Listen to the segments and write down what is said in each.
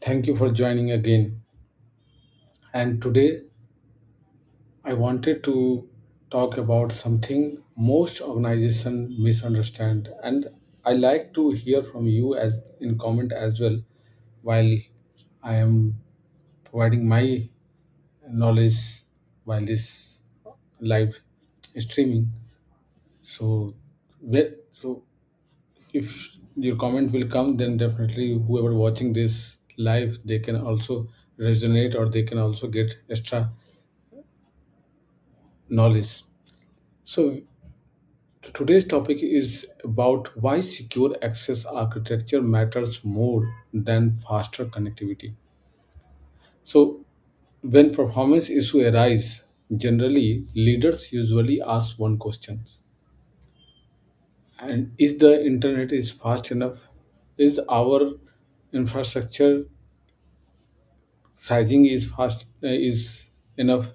Thank you for joining again. And today I wanted to talk about something most organizations misunderstand, and I like to hear from you as in comment as well while I am providing my knowledge while this live streaming. So, so if your comment will come, then definitely whoever watching this live, they can also resonate or they can also get extra knowledge. So today's topic is about why secure access architecture matters more than faster connectivity. So when performance issue arise, generally leaders usually ask one question, and is the internet is fast enough? Is our infrastructure sizing is fast is enough?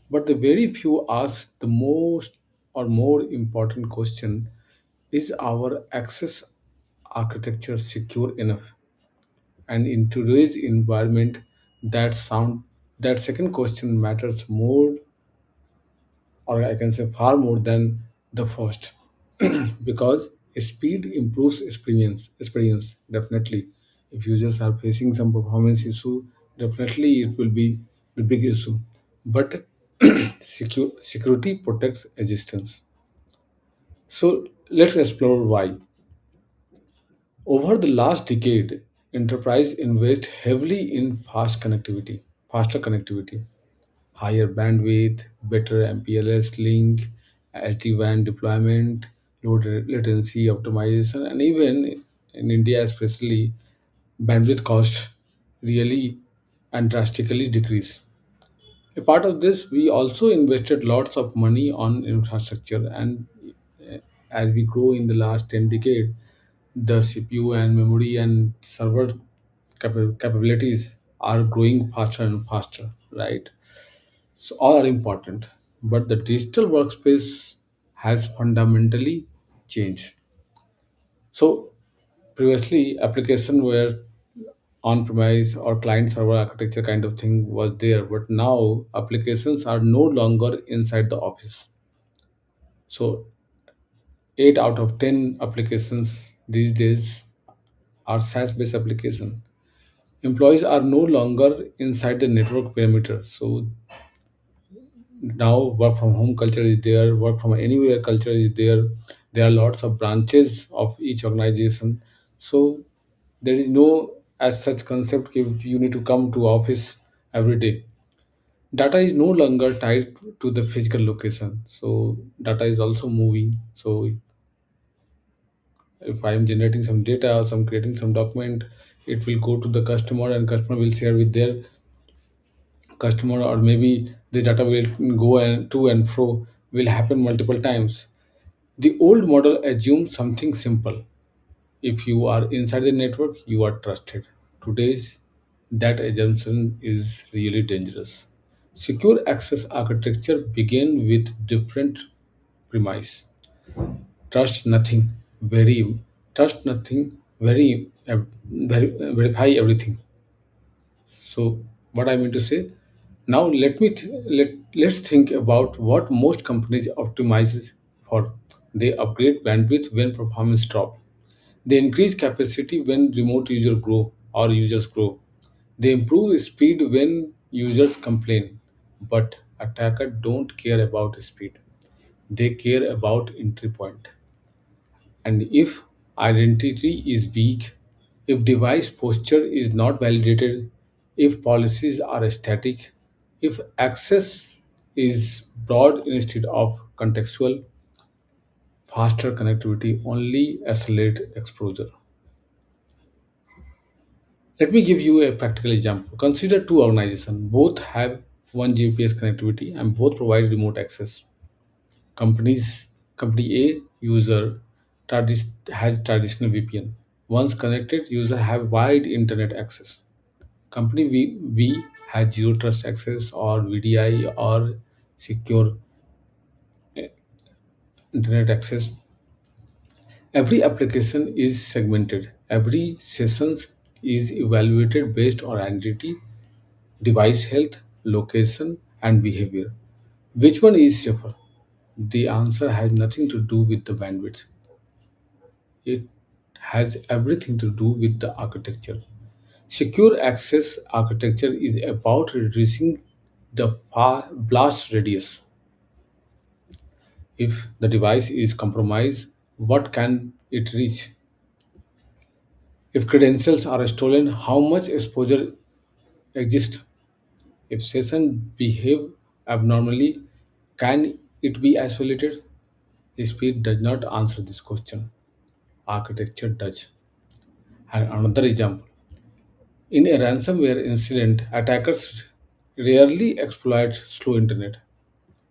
But the very few ask the most or more important question, is our access architecture secure enough? And in today's environment, that second question matters more, or I can say far more than the first, because speed improves experience definitely. If users are facing some performance issue, definitely it will be the big issue. But security protects existence. So let's explore why. Over the last decade, enterprise invest heavily in faster connectivity, higher bandwidth, better MPLS link, SD-WAN deployment, latency optimization, and even in India especially, bandwidth cost really and drastically decrease. A part of this, we also invested lots of money on infrastructure, and as we grow in the last 10 decade, the CPU and memory and server capabilities are growing faster and faster, right? So all are important, but the digital workspace has fundamentally changed. So previously, application were on-premise or client-server architecture kind of thing was there, but now applications are no longer inside the office. So 8 out of 10 applications these days are SaaS-based application. Employees are no longer inside the network perimeter. So now work from home culture is there, work from anywhere culture is there. There are lots of branches of each organization. So there is no as such concept if you need to come to office every day. Data is no longer tied to the physical location, so data is also moving. So if I am generating some data or some creating some document, it will go to the customer and customer will share with their customer, or maybe the data will go and to and fro will happen multiple times. The old model assumes something simple: if you are inside the network, you are trusted. Today's that assumption is really dangerous. Secure access architecture begin with different premise. Trust nothing, very verify everything. So what I mean to say, now let's think about what most companies optimize for. They upgrade bandwidth when performance drop. They increase capacity when remote users grow. They improve speed when users complain. But attackers don't care about speed. They care about entry point. And if identity is weak, if device posture is not validated, if policies are static, if access is broad instead of contextual, faster connectivity only accelerate exposure. Let me give you a practical example. Consider two organizations. Both have one GPS connectivity and both provide remote access. Company A user has traditional VPN. Once connected, user have wide internet access. Company B has zero trust access or VDI or secure internet access. Every application is segmented. Every sessions is evaluated based on identity, device health, location, and behavior. Which one is safer? The answer has nothing to do with the bandwidth. It has everything to do with the architecture. Secure access architecture is about reducing the blast radius. If the device is compromised, what can it reach? If credentials are stolen, how much exposure exists? If sessions behave abnormally, can it be isolated? Speed does not answer this question. Architecture does. And another example. In a ransomware incident, attackers rarely exploit slow internet.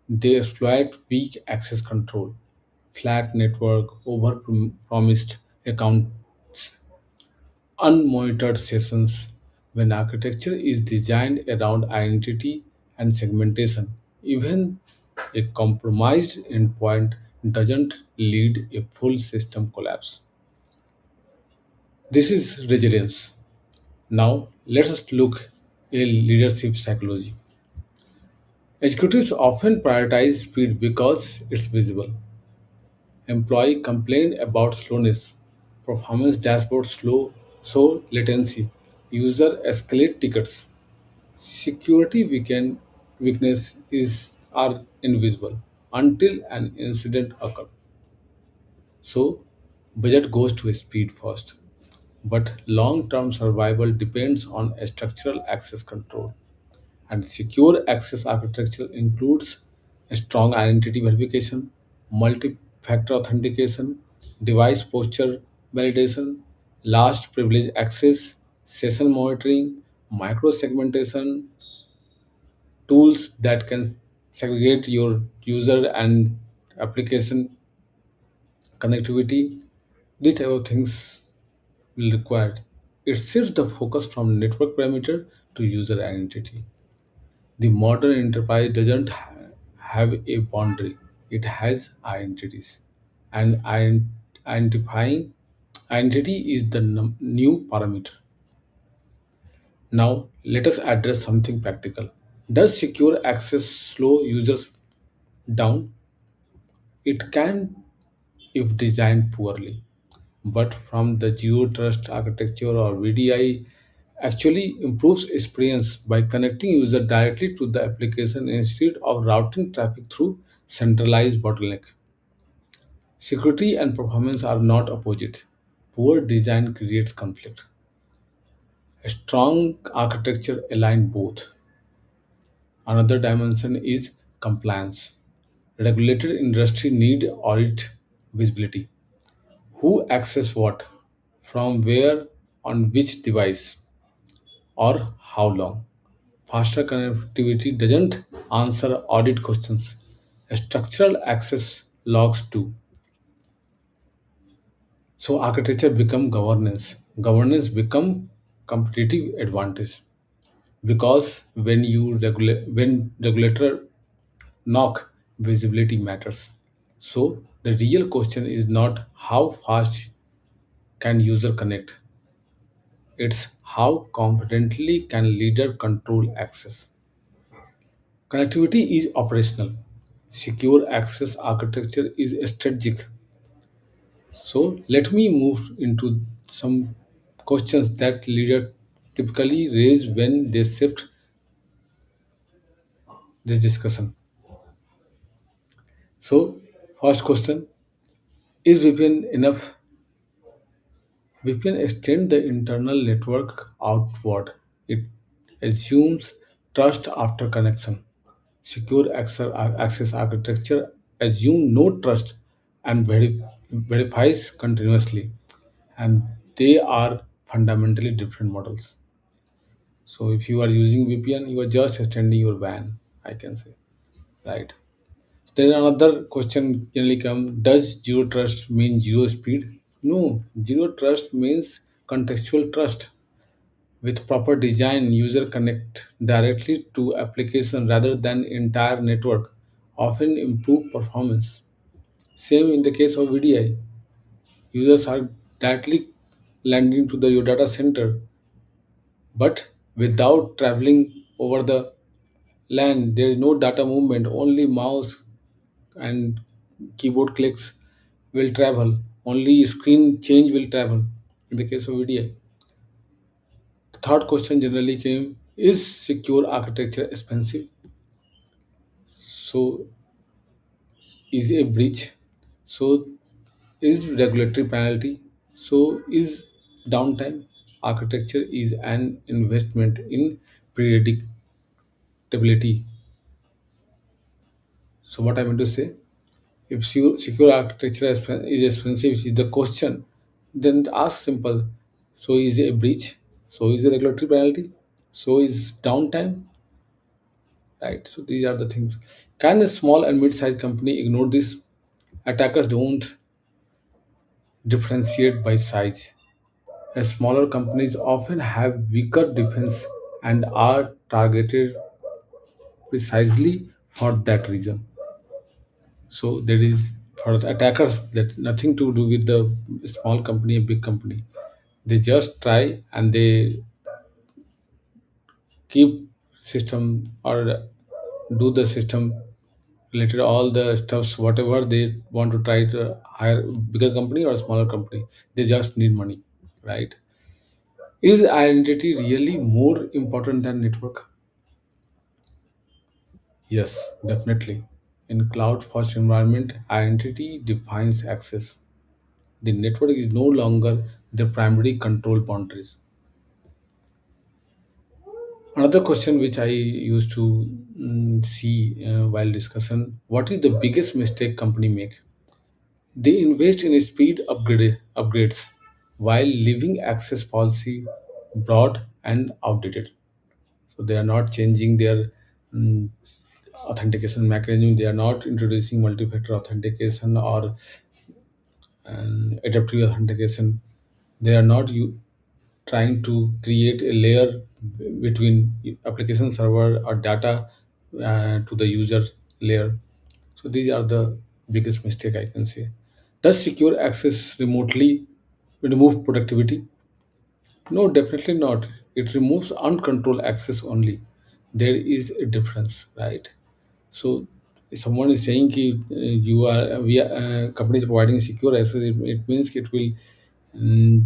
They exploit weak access control, flat network, over promised accounts, unmonitored sessions. When architecture is designed around identity and segmentation, even a compromised endpoint doesn't lead a full system collapse. This is resilience. Now, let us look at leadership psychology. Executives often prioritize speed because it's visible. Employee complain about slowness, performance dashboard slow, so latency. User escalate tickets. Security weakness is are invisible until an incident occurs. So budget goes to speed first. But long-term survival depends on a structural access control. And secure access architecture includes a strong identity verification, multi-factor authentication, device posture validation, last privilege access, session monitoring, micro-segmentation, tools that can segregate your user and application connectivity. These type of things will require. It shifts the focus from network parameter to user identity. The modern enterprise doesn't have a boundary, it has identities. And identifying identity is the new parameter. Now, let us address something practical. Does secure access slow users down? It can if designed poorly. But from the zero trust architecture or VDI actually improves experience by connecting user directly to the application instead of routing traffic through centralized bottleneck. Security and performance are not opposite. Poor design creates conflict. A strong architecture aligns both. Another dimension is compliance. Regulated industry need audit visibility. Who access what, from where, on which device, or how long. Faster connectivity doesn't answer audit questions. Structural access logs do. So architecture become governance. Governance become competitive advantage because when regulator knock, visibility matters. So the real question is not how fast can user connect. It's how confidently can leader control access. Connectivity is operational. Secure access architecture is strategic. So let me move into some questions that leaders typically raise when they shift this discussion. So first question, is VPN enough? VPN extend the internal network outward. It assumes trust after connection. Secure access architecture assume no trust and verifies continuously, and they are fundamentally different models. So if you are using VPN, you are just extending your WAN, I can say, right? Then another question generally come: does zero trust mean zero speed? No, zero trust means contextual trust. With proper design, user connect directly to application rather than entire network, often improve performance. Same in the case of VDI. Users are directly landing to the your data center. But without traveling over the land, there is no data movement, only mouse and keyboard clicks will travel, only screen change will travel in the case of VDI. The third question generally came, is secure architecture expensive? So, is a breach? So, is regulatory penalty? So, is downtime? Architecture is an investment in predictability. So, what I meant to say, if secure architecture is expensive, is the question, then ask simple. So, is a breach? So, is a regulatory penalty? So, is downtime? Right. So, these are the things. Can a small and mid-sized company ignore this? Attackers don't differentiate by size. As smaller companies often have weaker defense and are targeted precisely for that reason. So there is, for the attackers, that nothing to do with the small company, a big company. They just try and they keep system or do the system related all the stuffs whatever they want to try to hire bigger company or smaller company. They just need money, right? Is identity really more important than network? Yes, definitely. In cloud first environment, identity defines access. The network is no longer the primary control boundaries. Another question which I used to see while discussion, what is the biggest mistake company make? They invest in speed upgrades while leaving access policy broad and outdated. So they are not changing their mm, authentication mechanism. They are not introducing multi-factor authentication or adaptive authentication. They are not trying to create a layer between application server or data to the user layer. So these are the biggest mistake I can say. Does secure access remotely remove productivity? No, definitely not. It removes uncontrolled access only. There is a difference, right? So, if someone is saying ki, you are we are company is providing secure access, it means it will mm,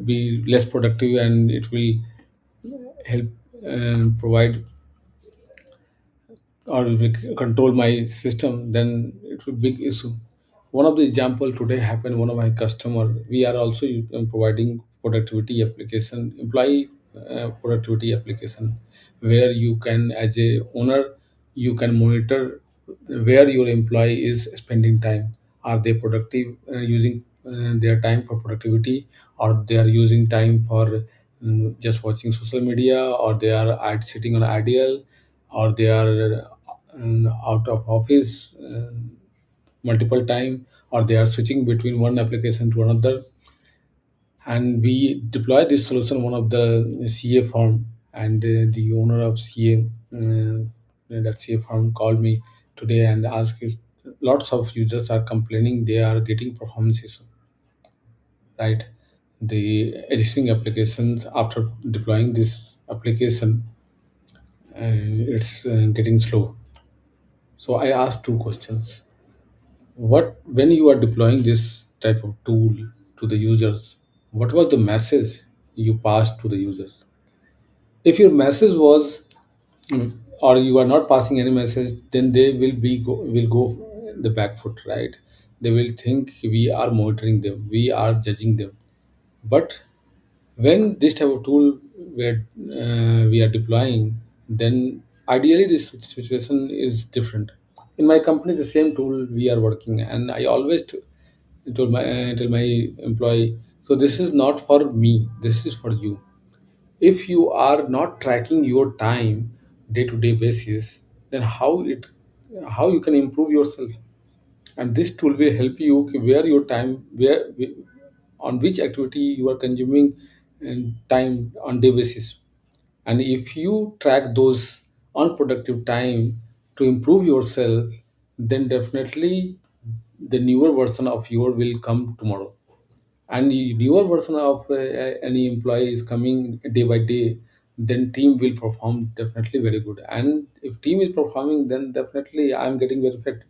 be less productive and it will help provide or control my system, then it will big issue. One of the example today happened, one of my customer, we are also providing productivity application, employee productivity application, where you can as a owner you can monitor where your employee is spending time. Are they productive using their time for productivity, or they are using time for just watching social media, or they are sitting on ideal, or they are out of office multiple time, or they are switching between one application to another. And we deploy this solution one of the CA firm, and the owner of CA, that CA firm called me today and asked if lots of users are complaining they are getting performance issue, right? The existing applications, after deploying this application, it's getting slow. So I asked two questions. What, when you are deploying this type of tool to the users, what was the message you passed to the users? If your message was or you are not passing any message, then they will go the back foot, right? They will think we are monitoring them, we are judging them. But when this type of tool where we are deploying, then ideally this situation is different. In my company, the same tool we are working, and I always tell my employee, so this is not for me, this is for you. If you are not tracking your time day to day basis, then how you can improve yourself? And this tool will help you where your time, on which activity you are consuming and time on day basis. And if you track those unproductive time to improve yourself, then definitely the newer version of your will come tomorrow. and newer version of any employee is coming day by day, then team will perform definitely very good. And if team is performing, then definitely I'm getting benefit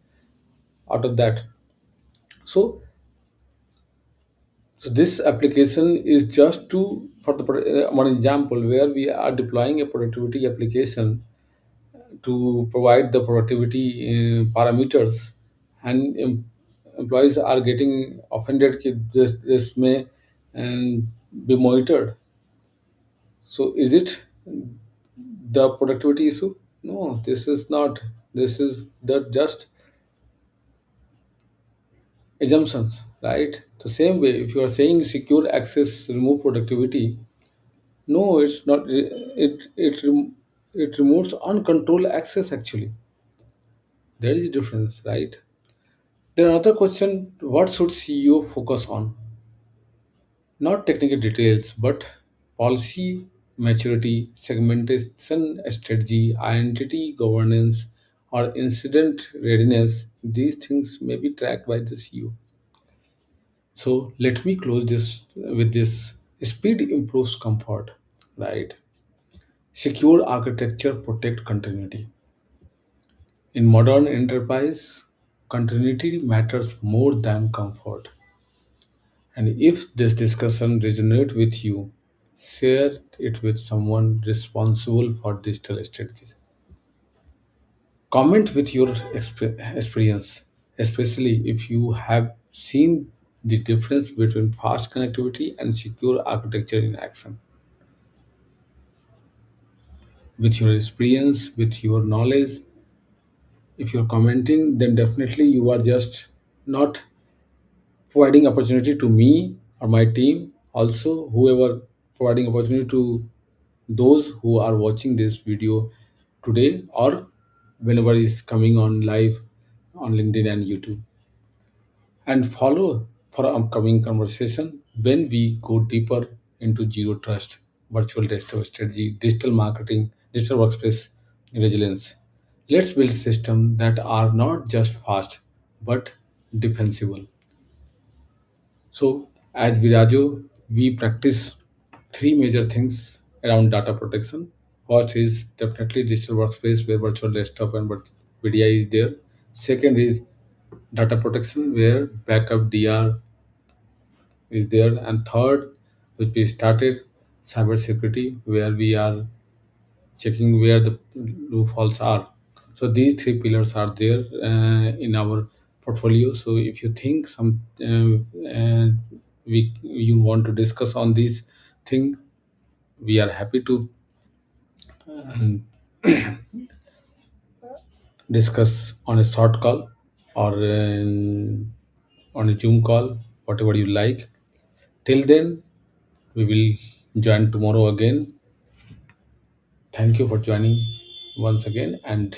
out of that. So so this application is just to for the one example where we are deploying a productivity application to provide the productivity parameters, and employees are getting offended that this may and be monitored. So is it the productivity issue? No, this is not. This is the just assumptions, right? The same way, if you are saying secure access, remove productivity, no, it's not. It removes uncontrolled access. Actually, there is a difference, right? Then another question: what should CEO focus on? Not technical details, but policy maturity, segmentation strategy, identity governance, or incident readiness. These things may be tracked by the CEO. So let me close this with this: speed improves comfort, right? Secure architecture protect continuity. In modern enterprise, continuity matters more than comfort. And if this discussion resonates with you, share it with someone responsible for digital strategies. Comment with your experience, especially if you have seen the difference between fast connectivity and secure architecture in action. With your experience, with your knowledge, if you're commenting, then definitely you are just not providing opportunity to me or my team, also whoever providing opportunity to those who are watching this video today or whenever it's coming on live on LinkedIn and YouTube. And follow for upcoming conversation when we go deeper into zero trust, virtual desktop strategy, digital marketing, digital workspace resilience. Let's build systems that are not just fast but defensible. So, as Virajo, we practice three major things around data protection. First is definitely digital workspace where virtual desktop and VDI is there. Second is data protection where backup DR is there. And third, which we started, cybersecurity where we are checking where the loopholes are. So these three pillars are there in our portfolio. So if you think some we you want to discuss on these thing, we are happy to discuss on a short call or on a Zoom call, whatever you like. Till then, we will join tomorrow again. Thank you for joining once again, and